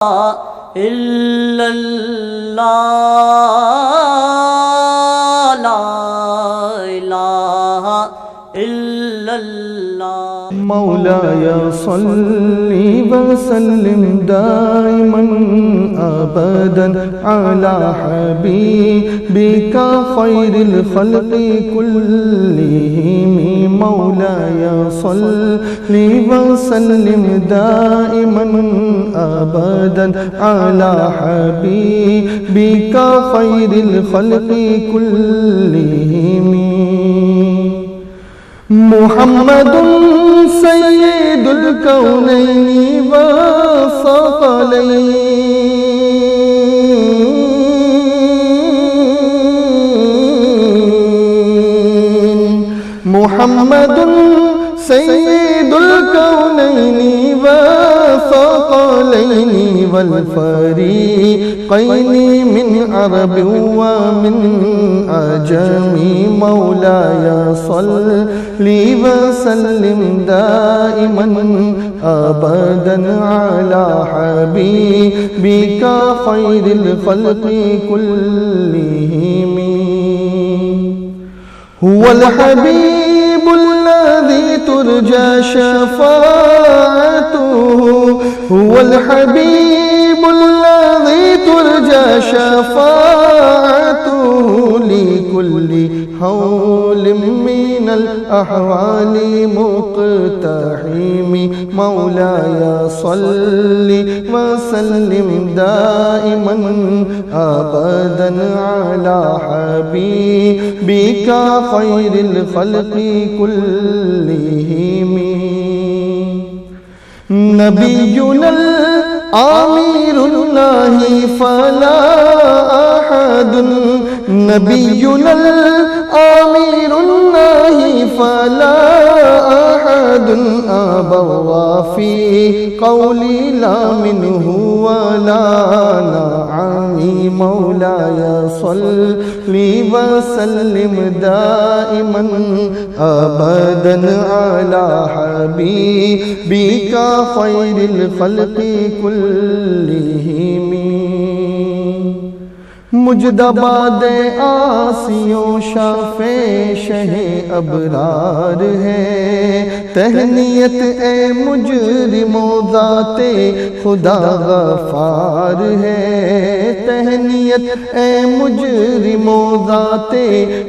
إلا الله لا إله إلا الله مولاي صل وسلم دائما أبدا على حبيبك خير الخلق كلهم مولاي صل وسلم دائما أبدا على حبيبك خير الخلق كلهم محمد سيد الكونين والثقلين محمد سيد الكونين والثقلين والفريقين من عرب ومن عجم مولاي صل وسلم دائما أبدا على حبيبك خير الخلق كلهم هو الحبيب الذي ترجى شفاعته هو الحبيب الذي ترجى شفاعته لكل حول من الأحوال مقتحم مولاي صل وسلم دائما أبدا على حبيبك خير الخلق كلهم نبينا الآمير الله فلا أحد نبينا الآمير الله فلا أحد أبر في قولي لا منه ولا نعم مولاي صل وسلم دائما أبدا على حبيبك خير الخلق كلهم مجدباد آسیوں شافع شہ ابرار ہے تہنیت اے مجرموں ذات خدا غفار ہے تہنیت اے مجرموں ذات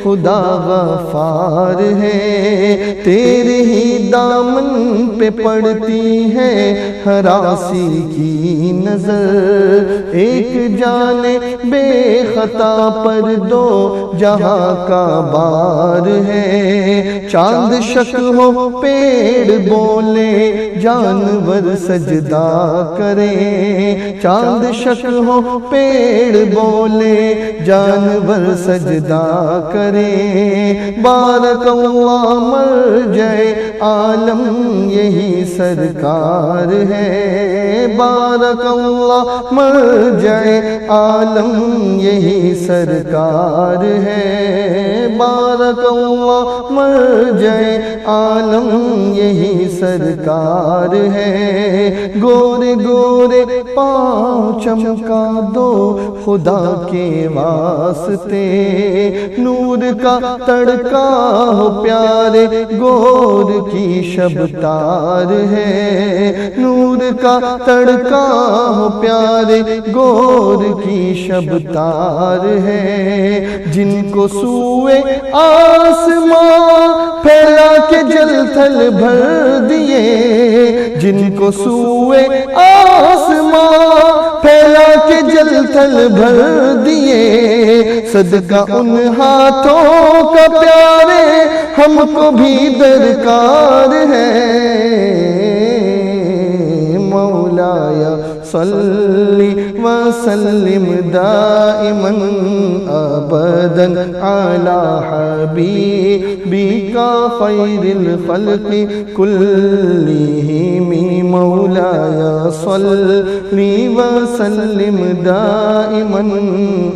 خدا غفار ہے تیرے ہی دامن پہ پڑتی ہے ہراسی کی نظر ایک جانے بے خطا پر دو جہاں کا بار ہے چاند شک ہو پیڑ بولے جانور سجدہ کرے چاند شک ہو پیڑ بولے جانور سجدہ کرے بارک اللہ مرجع عالم یہی سرکار ہے بارک اللہ مرجع عالم یہی سرکار ہے بارک اللہ مرجع عالم یہی سرکار ہے گورے گورے پاؤں چمکا دو خدا کے واسطے نور کا تڑکا ہو پیارے گور کی شب تار ہے نور کا تڑکا ہو پیارے گور کی شب تار ہے جن کو سوئے آسمان پھیلا کے جل تھل بھر دیے جن کو سوئے آسمان پھیلا کے جل تھل بھر دیے صدقہ ان ہاتھوں کا پیارے ہم کو بھی درکار ہے مولاي صل وسلم دائما أبدا على حبيبك خير الخلق كلهم مولاي صل وسلم دائما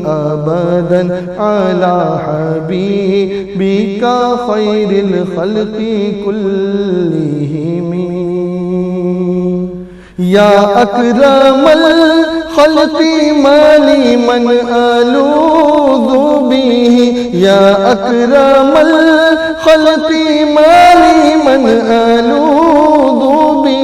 أبدا على حبيبك خير الخلق كلهم یا اکرم الخلق مالی من الوذ به یا اکرم الخلق مالی من الوذ به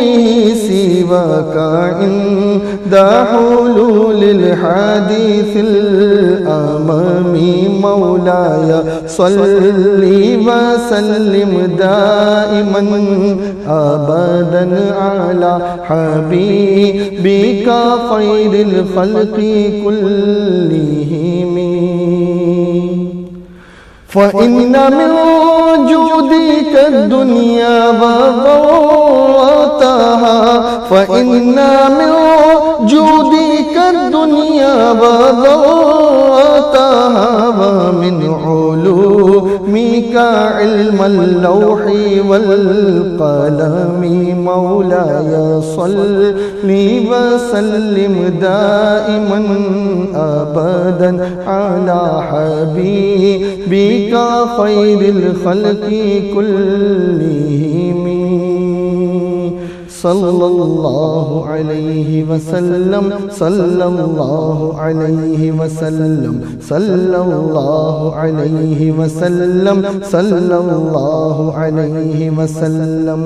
سواک عند حلول الحادث الامام مولاي صل وسلم دائما ابدا على حبيبك خير الخلق كلهم فإن من جودك الدنيا وضرتها فإن من جودك الدنيا وضرتها ومن علومك علم اللوح والقلم مولاي صل وسلم دائما أبدا على حبيبك خير الخلق كلهم صلى الله عليه وسلم صلى الله عليه وسلم صلى الله عليه وسلم صلى الله عليه وسلم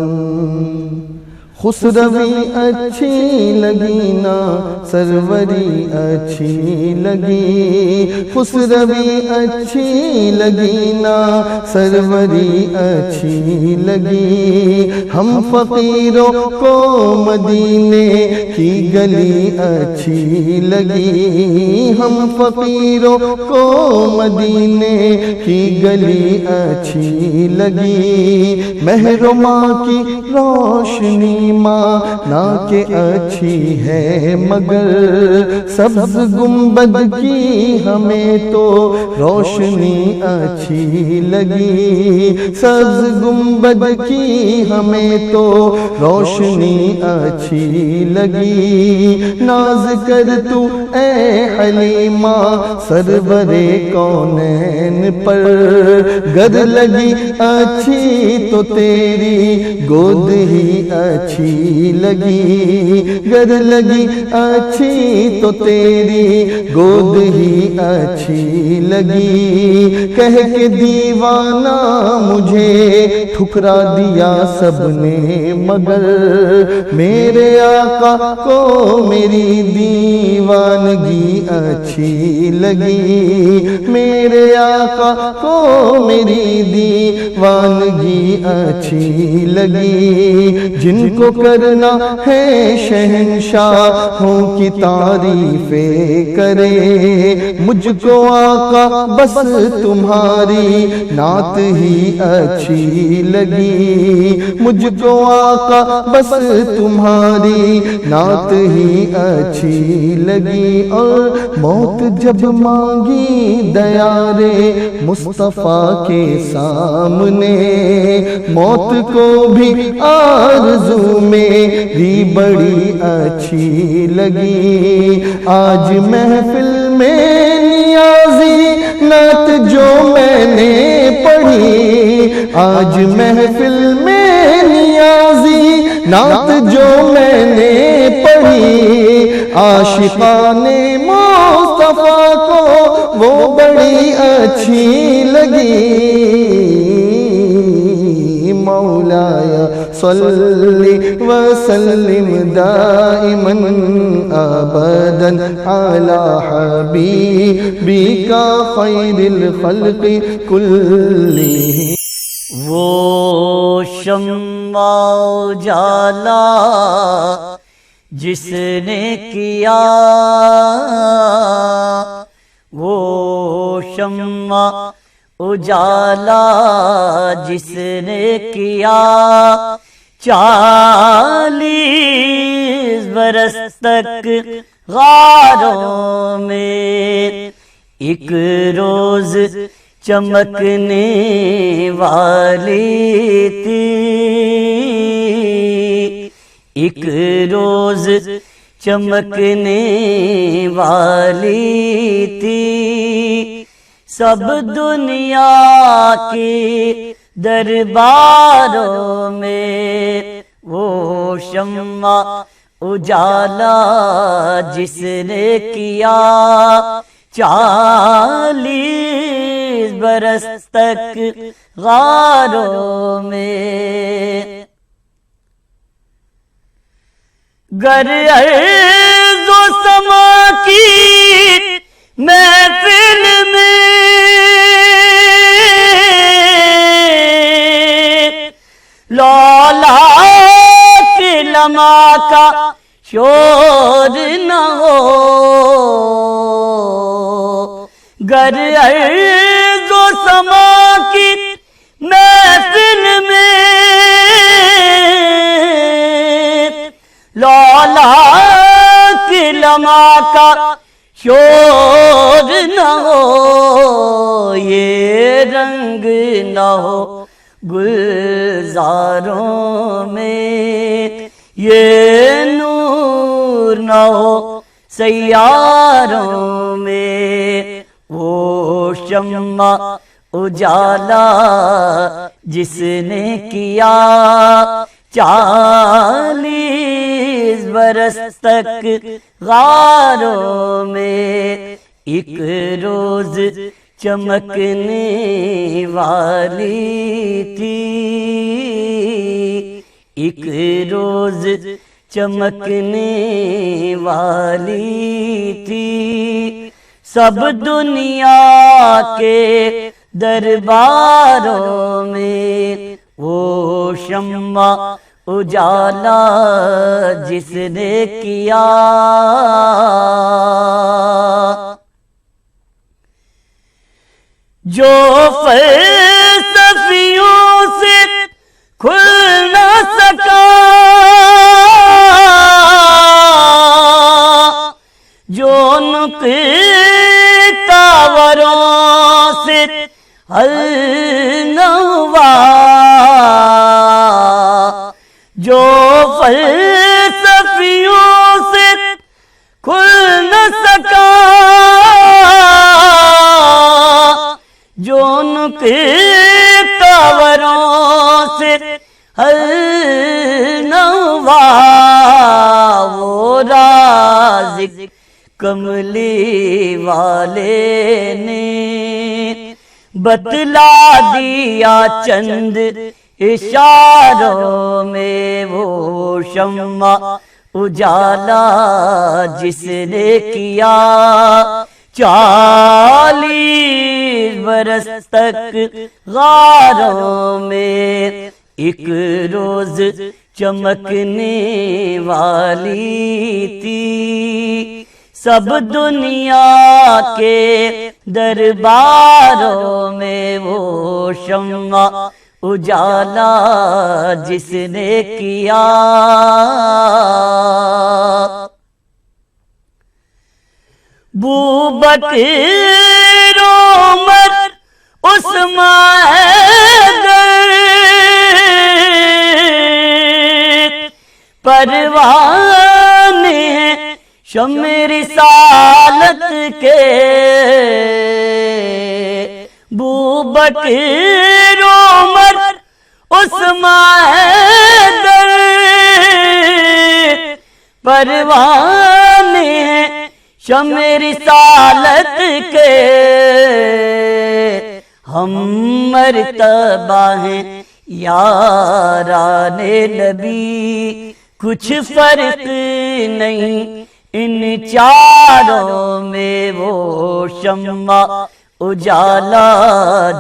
خسروی اچھی لگی نا سروری اچھی لگی خسروی اچھی لگی نا سروری اچھی لگی ہم فقیروں کو مدینے کی گلی اچھی لگی ہم فقیروں کو مدینے کی گلی اچھی لگی محرمہ کی روشنی ماں نہ کہ اچھی ہے مگر سبز گنبد کی ہمیں تو روشنی اچھی لگی سبز گنبد کی ہمیں تو روشنی اچھی لگی ناز کر تو اے حلیمہ سرور کونین پر گر لگی اچھی تو تیری گود ہی اچھی لگی گر لگی اچھی تو تیری گود ہی اچھی لگی کہہ کے دیوانہ مجھے ٹھکرا دیا سب نے مگر میرے آقا کو میری دیوانگی اچھی لگی میرے آقا کو میری دیوانگی اچھی لگی جن کو کرنا ہے شہنشاہوں کی تعریفیں کرے مجھ کو آقا بس تمہاری نعت ہی اچھی لگی مجھ کو آقا بس تمہاری نعت ہی اچھی لگی اور موت جب مانگی دیارے مصطفیٰ کے سامنے موت کو بھی آرزو میری بڑی اچھی لگی آج محفل میں نیازی نعت جو میں نے پڑھی آج محفل میں نیازی نعت جو میں نے پڑھی عاشقان مصطفیٰ کو وہ بڑی اچھی لگی مولاي صل وسلم دائما ابدا على حبيبك خير الخلق كلهم وہ شمع اجالا جس نے کیا وہ شمع اجالا جس نے کیا 40 برس تک غاروں میں ایک روز چمکنے والی تھی ایک روز چمکنے والی تھی سب دنیا کے درباروں میں وہ شمع اجالا جس نے کیا 40 برس تک غاروں میں، گر ارض و سما کی محفل میں لولا کہ لمحہ کا شور نہ ہو، گر ارض و سما کی محفل میں لولا کہ لمحہ کا شور نہ ہو، یہ رنگ نہ ہو گلزاروں میں، یہ نور نہ ہو سیاروں میں، وہ شمع اجالا جس نے کیا 40 برس تک غاروں میں، ایک روز چمکنے والی تھی، ایک روز چمکنے والی تھی، سب دنیا کے درباروں میں، وہ شمع اجالا جس نے کیا، جو فلسفیوں سے کھل نہ سکا، جو نقطاوروں سے حل نہ ہوا، جو فلسفیوں سے کھل نہ سکا، جو نقطاوروں سے حل نہ ہوا، وہ رازق کملی والے نے بتلا دیا چند اشاروں میں، وہ شمع اجالا جس نے کیا 40 برس تک غاروں میں، ایک روز چمکنے والی تھی، سب دنیا کے درباروں میں، وہ شمع اجالا جس نے کیا، بوبکر عمر عثمان حیدر پروانے ہیں شمع رسالت کے، بوبکر عمر عثمان حیدر پروانے ہیں شمع رسالت کے، ہم مرتبہ ہیں یاران نبی، کچھ فرق نہیں ان چاروں میں، وہ شمع اجالا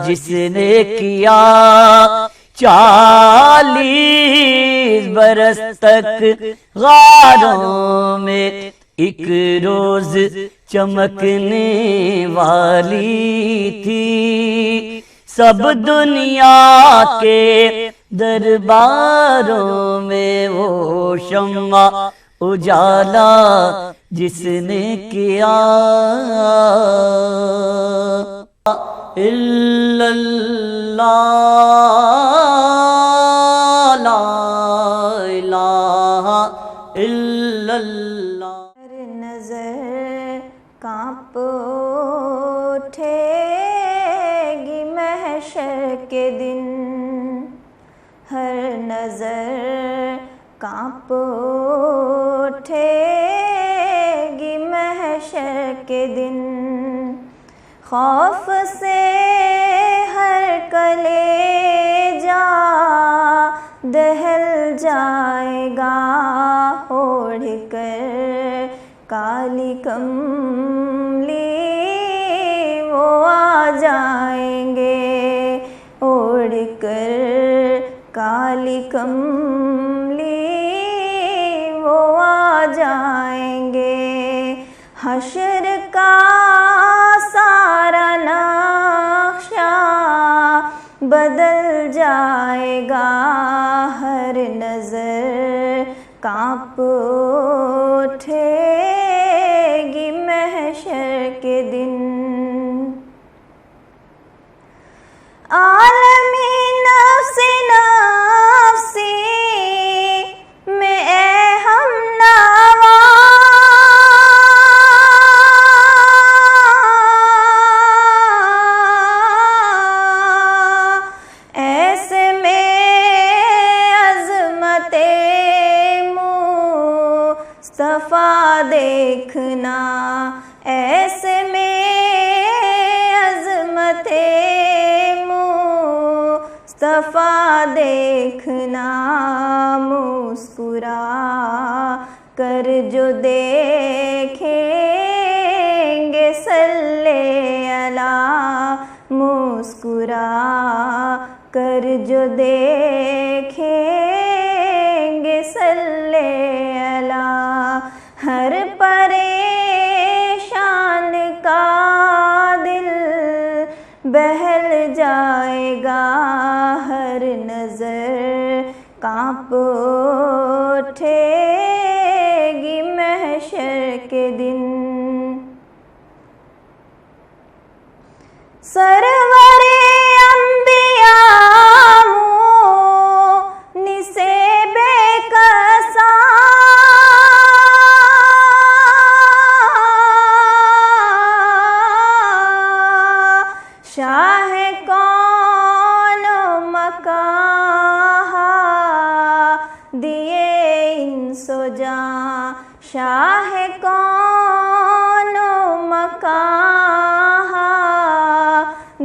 جس نے کیا 40 برس تک غاروں میں، ایک روز چمکنے والی تھی، سب دنیا کے درباروں میں، وہ شمع اجالا جس نے کیا، الا اللہ لا الہ الا اللہ، ہر نظر کانپ اٹھے گی محشر کے دن، ہر نظر کانپ کے دن خوف سے ہر کلیجا دہل جائے گا اوڑھ کر کالی کملی وہ آ جائیں گے اوڑھ کر کالی کملی وہ آ جائیں گے حشر کا سارا نقشہ بدل جائے گا ہر نظر کانپ اٹھے گی محشر کے دن عالمی نفس نفسی میں اے ہم نوا ایسے میں عظمت مصطفیٰ دیکھنا ایسے میں عظمت مصطفیٰ دیکھنا مسکرا کر جو دیکھیں گے صلی اللہ مسکرا کر جو دیکھیں گے صلی اللہ ہر پریشان کا دل بہل جائے گا ہر نظر کانپ اٹھے گی محشر کے دن سرور انبیاء مونس بے کساں شاہ کون مکاں دیے انس و جاں شاہ کون مکاں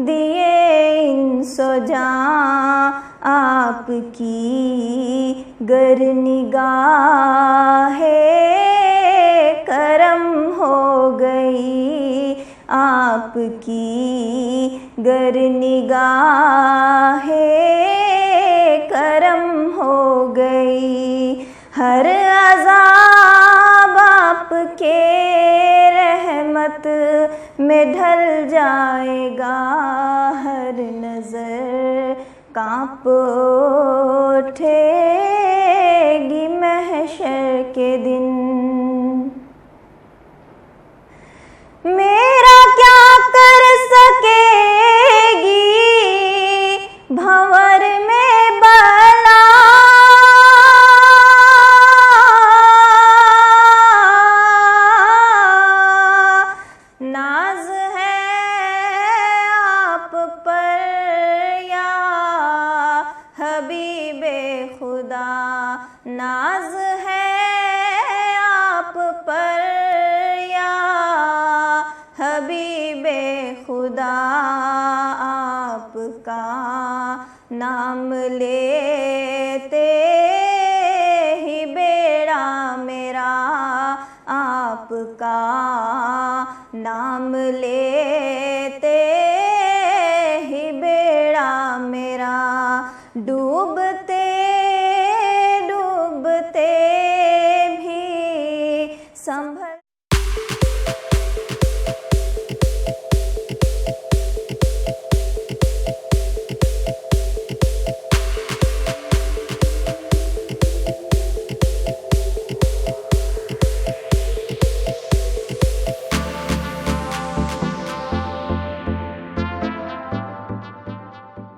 دیے انس و جاں آپ کی گر نگاہ کرم ہو گئی آپ کی گر نگاہ کرم ہو گئی ہر عذاب آپ کے رحمت میں ڈھل جائے گا ہر نظر کانپ اٹھے گی محشر کے دن میرا کیا کر سکے گی بھنور میں بلا ناز ہے آپ پر یا حبیب خدا ناز ہے آپ پر یا حبیب خدا آپ کا نام لیتے ہی بیڑا میرا آپ کا نام لے